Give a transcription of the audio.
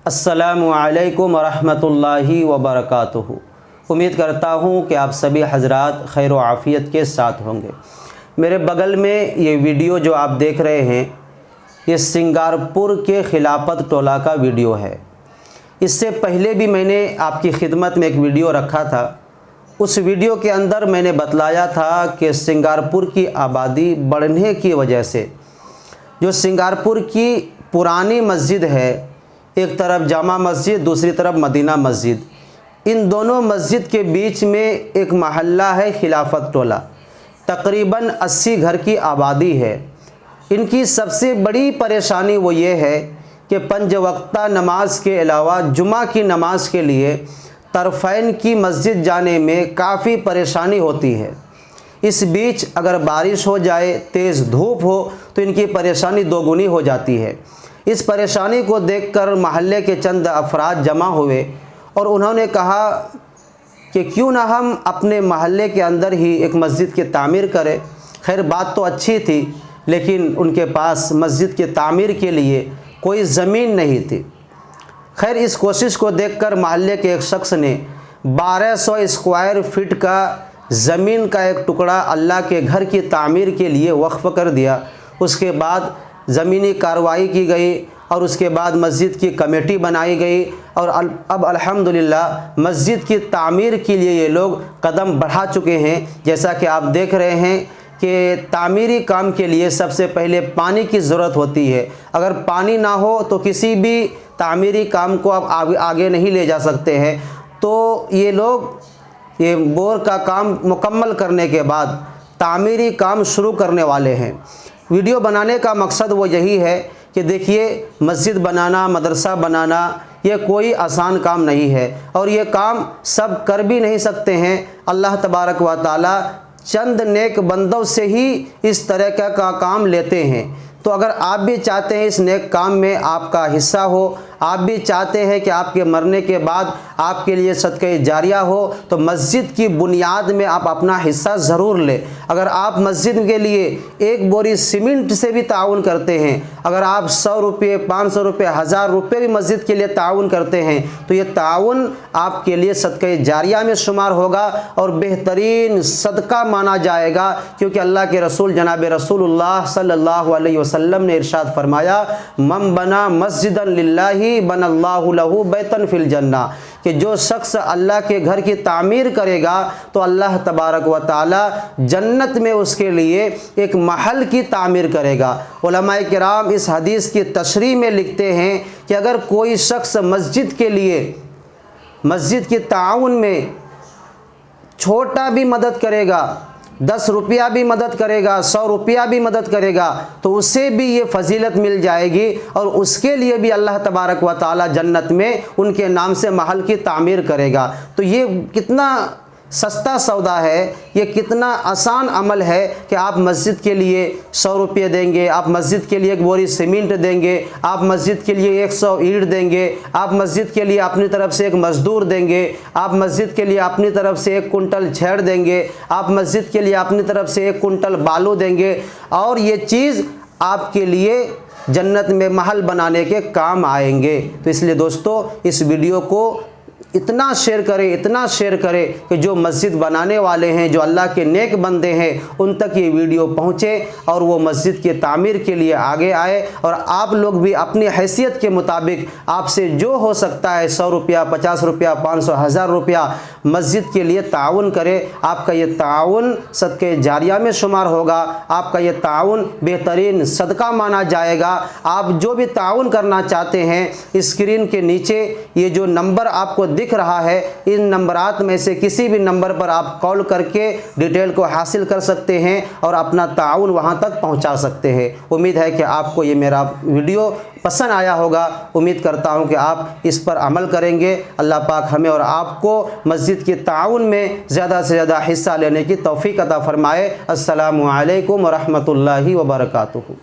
अस्सलामु अलैकुम वरहमतुल्लाहि वबरकातुहू। उम्मीद करता हूँ कि आप सभी हजरात खैर व आफ़ियत के साथ होंगे। मेरे बगल में ये वीडियो जो आप देख रहे हैं, ये सिंगारपुर के खिलाफत टोला का वीडियो है। इससे पहले भी मैंने आपकी खिदमत में एक वीडियो रखा था। उस वीडियो के अंदर मैंने बतलाया था कि सिंगारपुर की आबादी बढ़ने की वजह से जो सिंगारपुर की पुरानी मस्जिद है, एक तरफ जामा मस्जिद, दूसरी तरफ मदीना मस्जिद, इन दोनों मस्जिद के बीच में एक महल्ला है खिलाफत टोला। तकरीबन 80 घर की आबादी है। इनकी सबसे बड़ी परेशानी वो ये है कि 5 वक्ता नमाज के अलावा जुमा की नमाज के लिए तरफ़ैन की मस्जिद जाने में काफ़ी परेशानी होती है। इस बीच अगर बारिश हो जाए, तेज़ धूप हो, तो इनकी परेशानी दोगुनी हो जाती है। इस परेशानी को देखकर महल्ले के चंद अफराद जमा हुए और उन्होंने कहा कि क्यों ना हम अपने महल्ले के अंदर ही एक मस्जिद की तामीर करें। खैर बात तो अच्छी थी, लेकिन उनके पास मस्जिद की तामीर के लिए कोई ज़मीन नहीं थी। खैर इस कोशिश को देखकर महल्ले के एक शख्स ने 1200 स्क्वायर फीट का ज़मीन का एक टुकड़ा अल्लाह के घर की तामीर के लिए वक्फ़ कर दिया। उसके बाद ज़मीनी कार्रवाई की गई और उसके बाद मस्जिद की कमेटी बनाई गई और अब अल्हम्दुलिल्लाह मस्जिद की तामीर के लिए ये लोग कदम बढ़ा चुके हैं। जैसा कि आप देख रहे हैं कि तामीरी काम के लिए सबसे पहले पानी की ज़रूरत होती है। अगर पानी ना हो तो किसी भी तामीरी काम को आप आगे नहीं ले जा सकते हैं। तो ये लोग ये बोर का काम मुकम्मल करने के बाद तामीरी काम शुरू करने वाले हैं। वीडियो बनाने का मकसद वो यही है कि देखिए, मस्जिद बनाना, मदरसा बनाना ये कोई आसान काम नहीं है और ये काम सब कर भी नहीं सकते हैं। अल्लाह तबारक व तआला चंद नेक बंदों से ही इस तरह का काम लेते हैं। तो अगर आप भी चाहते हैं इस नेक काम में आपका हिस्सा हो, आप भी चाहते हैं कि आपके मरने के बाद आपके लिए सदक़े जारिया हो, तो मस्जिद की बुनियाद में आप अपना हिस्सा ज़रूर लें। अगर आप मस्जिद के लिए एक बोरी सीमेंट से भी ताउन करते हैं, अगर आप 100 रुपये, 500 रुपये, 1000 रुपये भी मस्जिद के लिए ताउन करते हैं, तो ये ताउन आपके लिए सदक़े जारिया में शुमार होगा और बेहतरीन सदका माना जाएगा। क्योंकि अल्लाह के रसूल जनाब रसूलुल्लाह सल्लल्लाहु अलैहि वसल्लम ने इरशाद फरमाया, मन बना मस्जिदन लिल्लाहि बनल्लाहु लहू बैतन फिल जन्ना, कि जो शख्स अल्लाह के घर की तामीर करेगा तो अल्लाह तबारक व ताला जन्नत में उसके लिए एक महल की तामीर करेगा। उलमाए किराम इस हदीस की तशरीह में लिखते हैं कि अगर कोई शख्स मस्जिद के लिए, मस्जिद की ताउन में छोटा भी मदद करेगा, 10 रुपया भी मदद करेगा, 100 रुपया भी मदद करेगा, तो उसे भी ये फजीलत मिल जाएगी और उसके लिए भी अल्लाह तबारक व ताला जन्नत में उनके नाम से महल की तामीर करेगा। तो ये कितना सस्ता सौदा है, ये कितना आसान अमल है कि आप मस्जिद के लिए 100 रुपये देंगे, आप मस्जिद के लिए एक बोरी सीमेंट देंगे, आप मस्जिद के लिए 100 ईंट देंगे, आप मस्जिद के लिए अपनी तरफ से एक मजदूर देंगे, आप मस्जिद के लिए अपनी तरफ से 1 कुंटल छेड़ देंगे, आप मस्जिद के लिए अपनी तरफ से 1 कुंटल बालू देंगे और ये चीज़ आपके लिए जन्नत में महल बनाने के काम आएंगे। तो इसलिए दोस्तों इस वीडियो को इतना शेयर करें, इतना शेयर करें कि जो मस्जिद बनाने वाले हैं, जो अल्लाह के नेक बंदे हैं, उन तक ये वीडियो पहुँचे और वो मस्जिद के तामीर के लिए आगे आए। और आप लोग भी अपनी हैसियत के मुताबिक आपसे जो हो सकता है 100 रुपया, 50 रुपया, 500, 1000 रुपया मस्जिद के लिए ताउन करें। आपका ये ताउन सदक़े जारिया में शुमार होगा, आपका ये ताउन बेहतरीन सदका माना जाएगा। आप जो भी ताउन करना चाहते हैं, स्क्रीन के नीचे ये जो नंबर आपको दिख रहा है, इन नंबरात में से किसी भी नंबर पर आप कॉल करके डिटेल को हासिल कर सकते हैं और अपना ताउन वहां तक पहुंचा सकते हैं। उम्मीद है कि आपको ये मेरा वीडियो पसंद आया होगा। उम्मीद करता हूं कि आप इस पर अमल करेंगे। अल्लाह पाक हमें और आपको मस्जिद के ताउन में ज़्यादा से ज़्यादा हिस्सा लेने की तौफीक अता फरमाए। अस्सलामु अलैकुम व रहमतुल्लाहि व बरकातुहू।